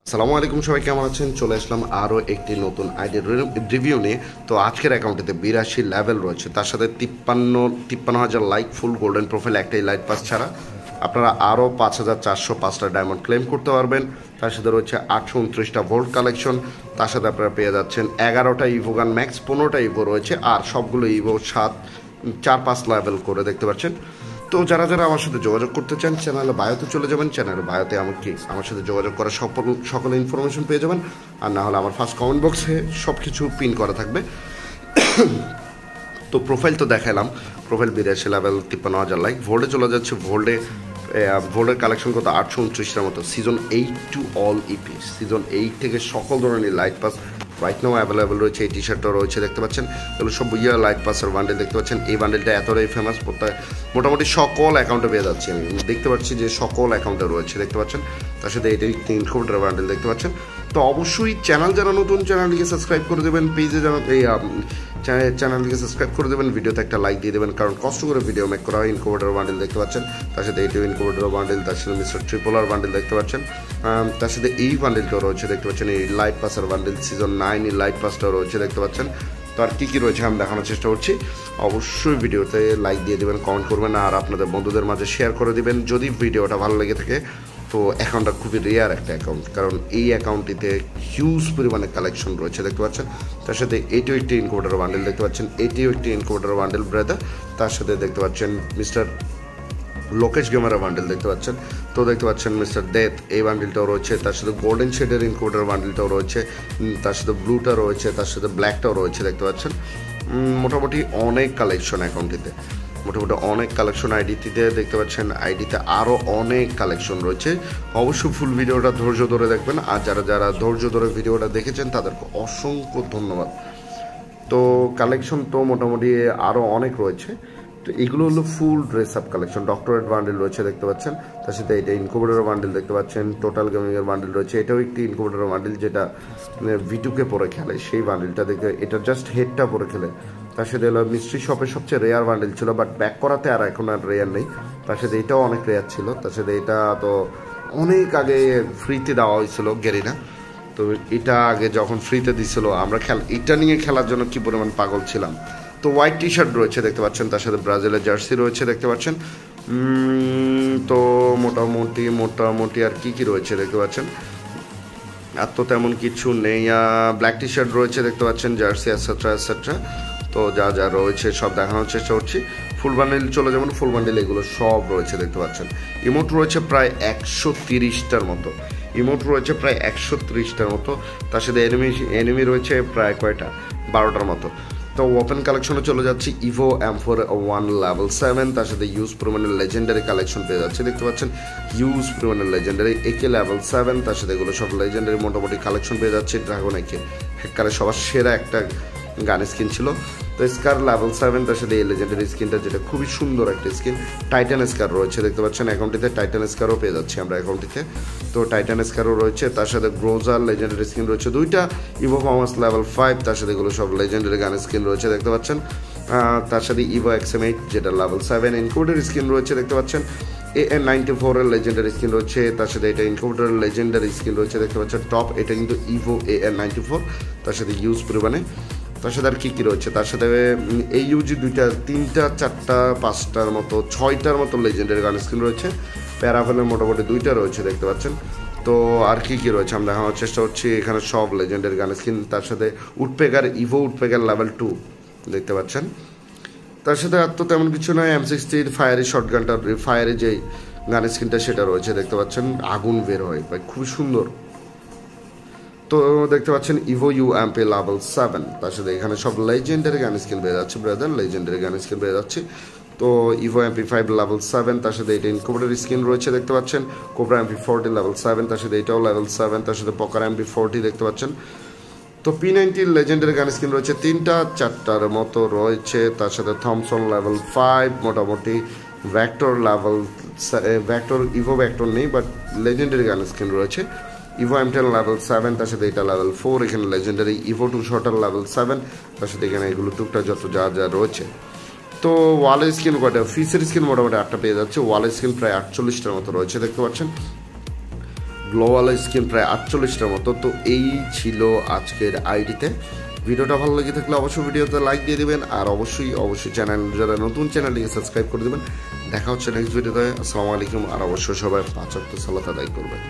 আসসালামু আলাইকুম, সবাই কেমন আছেন? চলে আসলাম আরও একটি নতুন আইডির রিভিউ নিয়ে। তো আজকের অ্যাকাউন্টেতে 82 লেভেল রয়েছে, তার সাথে 53,000 লাইক, ফুল গোল্ডেন প্রোফাইল, একটাই লাইট পাস ছাড়া আপনারা আরও 5,405টা ডায়মন্ড ক্লেম করতে পারবেন। তার সাথে রয়েছে 829টা ভোল্ট কালেকশন, তার সাথে আপনারা পেয়ে যাচ্ছেন 11টা ইভো গান ম্যাক্স, 15টা ইভো রয়েছে, আর সবগুলো ইভো 4-5 লেভেল করে দেখতে পাচ্ছেন। তো যারা যারা আমার সাথে যোগাযোগ করতে চান, চ্যানেলে বায়োতে চলে যাবেন, চ্যানেলের বায়োতে আমার সাথে যোগাযোগ করার সকল ইনফরমেশন পেয়ে যাবেন। আর না হলে আমার ফার্স্ট কমেন্ট বক্সে সব কিছু পিন করা থাকবে। তো প্রোফাইল তো দেখালাম, প্রোফাইল 82 লেভেল, 53,000 লাইক। ভোল্ডে চলে যাচ্ছে, ভোল্ডের কালেকশন কত 829টার মতো। Season 8 to all E P, season 8 থেকে সকল ধরনের light pass right now available রয়েছে। এই টি শার্টটাও রয়েছে দেখতে পাচ্ছেন, এগুলো সব লাইট পাসের বান্ডেল দেখতে পাচ্ছেন। এই বান্ডেলটা এতটাই ফেমাস, মোটামুটি সকল অ্যাকাউন্টে পেয়ে যাচ্ছি। আমি দেখতে পাচ্ছি যে সকল অ্যাকাউন্টে রয়েছে দেখতে পাচ্ছেন। তার সাথে এটাই 3 কোটের বান্ডেল দেখতে পাচ্ছেন। তো অবশ্যই চ্যানেল যারা নতুন, চ্যানেলটিকে সাবস্ক্রাইব করে দেবেন। পেজে যারা এই চ্যানেলটিকে সাবস্ক্রাইব করে দেবেন, ভিডিওতে একটা লাইক দিয়ে দেবেন, কারণ কষ্ট করে ভিডিও মেক করা হয়। ইনকোভেটার বান্ডেল দেখতে পাচ্ছেন, তার সাথে এইটাও ইনকোভেটার বান্ডেল, তার সাথে মিস্টার ট্রিপলার বান্ডেল দেখতে পাচ্ছেন। তার সাথে এই বান্ডেলটাও রয়েছে দেখতে পাচ্ছেন, এই লাইট পাসের বান্ডেল সিজন 9 এই লাইট পাসটাও রয়েছে দেখতে পাচ্ছেন। তো আর কী কী রয়েছে আমি দেখানোর চেষ্টা করছি। অবশ্যই ভিডিওতে লাইক দিয়ে দেবেন, কমেন্ট করবেন, আর আপনাদের বন্ধুদের মাঝে শেয়ার করে দেবেন যদি ভিডিওটা ভালো লেগে থাকে। তো অ্যাকাউন্টটা খুবই রেয়ার একটা অ্যাকাউন্ট, কারণ এই অ্যাকাউন্টটিতে হিউজ পরিমাণে কালেকশন রয়েছে দেখতে পাচ্ছেন। তার সাথে এটিও একটি ইনকোভেটার বান্ডেল দেখতে পাচ্ছেন, এটিও একটি ইনকোভেটার বান্ডেল ব্রাদার। তার সাথে দেখতে পাচ্ছেন মিস্টার লোকেশ গেমারের বান্ডেল দেখতে পাচ্ছেন। তো দেখতে পাচ্ছেন মিস্টার ডেথ, এই বান্ডেলটাও রয়েছে। তার সাথে গোল্ডেন শেডের ইনকোভেটার বান্ডেলটাও রয়েছে, তার সাথে ব্লুটা রয়েছে, তার সাথে ব্ল্যাকটাও রয়েছে দেখতে পাচ্ছেন। মোটামুটি অনেক কালেকশন অ্যাকাউন্টটিতে, মোটামুটি অনেক কালেকশন। আইডিতে দেখতে পাচ্ছেন, আইডিতে আরও অনেক কালেকশন রয়েছে। অবশ্যই ফুল ভিডিওটা ধৈর্য ধরে দেখবেন, আর যারা যারা ধৈর্য ধরে ভিডিওটা দেখেছেন তাদেরকে অসংখ্য ধন্যবাদ। তো কালেকশন তো মোটামুটি আরও অনেক রয়েছে। তো এগুলো হলো ফুল dress up collection. Doctorate bundle রয়েছে দেখতে পাচ্ছেন, তার সাথে এটা ইনকোভেটার বান্ডেল দেখতে পাচ্ছেন, টোটাল গেমিংয়ের বান্ডেল রয়েছে। এটাও একটি ইনকোভেটার বান্ডেল, যেটা ভিটুকে পরে খেলে সেই বান্ডেলটা দেখে, এটা জাস্ট হেডটা পরে খেলে। তার সাথে এলো মিস্ট্রি শপের সবচেয়ে রেয়ার বান্ডেল ছিল, বাট ব্যাক করাতে আর এখন আর রেয়ার নেই। তার সাথে এটাও অনেক রেয়ার ছিল। তার সাথে এটা তো অনেক আগে ফ্রিতে দেওয়া হয়েছিল গেরিনা। তো এটা আগে যখন ফ্রিতে দিছিল, আমরা এটা নিয়ে খেলার জন্য কি পরিমাণ পাগল ছিলাম। তো হোয়াইট টি শার্ট রয়েছে দেখতে পাচ্ছেন, তার সাথে ব্রাজিলের জার্সি রয়েছে দেখতে পাচ্ছেন। তো মোটামুটি আর কি রয়েছে দেখতে পাচ্ছেন, আর তো তেমন কিছু নেই। ব্ল্যাক টি শার্ট রয়েছে দেখতে পাচ্ছেন, জার্সি এটসেট্রা এটসেট্রা। তো যা যা রয়েছে সব দেখানোর চেষ্টা করছি। ফুল বান্ডেল চলে যেমন, ফুল বান্ডেল এগুলো সব রয়েছে দেখতে পাচ্ছেন। ইমোট রয়েছে প্রায় 130টার মতো, ইমোট রয়েছে প্রায় 130টার মতো। তার সাথে এনিমি রয়েছে প্রায় কয়টা 12টার মতো। তো ওপেন কালেকশনে চলে যাচ্ছি, ইভো M4A1 লেভেল 7, তার সাথে ইউজ পরিমাণের লেজেন্ডারি কালেকশন পেয়ে যাচ্ছে দেখতে পাচ্ছেন, হিউজ পরিমাণের লেজেন্ডারি AK লেভেল 7, তার সাথে এগুলো সব লেজেন্ডারি মোটামুটি কালেকশন পেয়ে যাচ্ছে। ড্রাগন AK হ্যাকারে সবার সেরা একটা গান স্কিন ছিল। তো স্কার লেভেল 7, তার সাথে এই লেজেন্ডারি স্কিনটা, যেটা খুবই সুন্দর একটা স্কিন। টাইটান স্কার রয়েছে দেখতে পাচ্ছেন অ্যাকাউন্টটিতে, টাইটান স্কারও পেয়ে যাচ্ছি আমরা অ্যাকাউন্টটিতে। তো টাইটান স্কারও রয়েছে, তার সাথে গ্রোজার লেজেন্ডারি স্কিন রয়েছে 2টা। ইভো পাওয়ার্স লেভেল 5, তার সাথে এগুলো সব লেজেন্ডারি গান স্কিন রয়েছে দেখতে পাচ্ছেন। তার সাথে ইভো XM8, যেটা লেভেল 7 ইনকোডের স্কিন রয়েছে দেখতে পাচ্ছেন। AN94 এর লেজেন্ডারি স্কিন রয়েছে, তার সাথে এটা ইনকোডের লেজেন্ডারি স্কিন রয়েছে দেখতে পাচ্ছেন টপ। এটা কিন্তু ইভো AN94, তার সাথে ইউজ পরিমাণে। তার সাথে আর কী কী রয়েছে, তার সাথে এই ইউজি 2টা 3টা 4টা 5টার মতো 6টার মতো লেজেন্ডারি গান স্কিন রয়েছে। প্যারাফেলের মোটামুটি 2টা রয়েছে দেখতে পাচ্ছেন। তো আর কী কী রয়েছে আমরা দেখানোর চেষ্টা করছি। এখানে সব লেজেন্ডারি গান স্কিন, তার সাথে উডপেকার, ইভো উডপেকার লেভেল 2 দেখতে পাচ্ছেন। তার সাথে আর তো তেমন কিছু নয়। M60 ফায়ারি শটগানটার ফায়ারে যেই গান স্কিনটা সেটা রয়েছে দেখতে পাচ্ছেন, আগুন বের হয় ভাই, খুবই সুন্দর। তো দেখতে পাচ্ছেন ইভো UMP লেভেল 7, তার সাথে এখানে সব লেজেন্ডারি গান স্কিন পেয়ে যাচ্ছে ব্রাদার, লেজেন্ডারি গান স্কিন পেয়ে যাচ্ছে। তো ইভো MP5 লেভেল 7, তার সাথে এটা ইনকোভেটার স্কিন রয়েছে দেখতে পাচ্ছেন। কোবরা MP40 লেভেল 7, তার সাথে এটাও লেভেল 7, তার সাথে পকার MP40 দেখতে পাচ্ছেন। তো P90 লেজেন্ডারি গান স্কিন রয়েছে 3টা 4টার মতো রয়েছে, তার সাথে থমসন লেভেল 5, মোটামুটি ভ্যাক্টর ইভো ভ্যাক্টর নেই, বাট লেজেন্ডারি গান স্কিন রয়েছে। ইভো M10 লেভেল 7, তার সাথে এটা লেভেল 4, এখানে লেজেন্ডারি ইভো 2 শটার লেভেল 7, তার সাথে এখানে এগুলো টুকটা যত যা যা রয়েছে। তো ওয়ালের স্কিন কয়টা, ফিসের স্কিন মোটামুটি 8টা পেয়ে যাচ্ছে, ওয়ালের স্কিন প্রায় 48টার মতো রয়েছে দেখতে পাচ্ছেন। গ্লোবাল স্কিন প্রায় 48টার মতো। তো এই ছিল আজকের আইডিতে। ভিডিওটা ভালো লেগে থাকলে অবশ্যই ভিডিওতে লাইক দিয়ে দেবেন, আর অবশ্যই চ্যানেল যারা নতুন চ্যানেলটিকে সাবস্ক্রাইব করে দেবেন। দেখা হচ্ছে নেক্সট ভিডিওতে। আসসালামু আলাইকুম। আর অবশ্যই সবাই 5 ওয়াক্ত সালাত আদায় করবেন।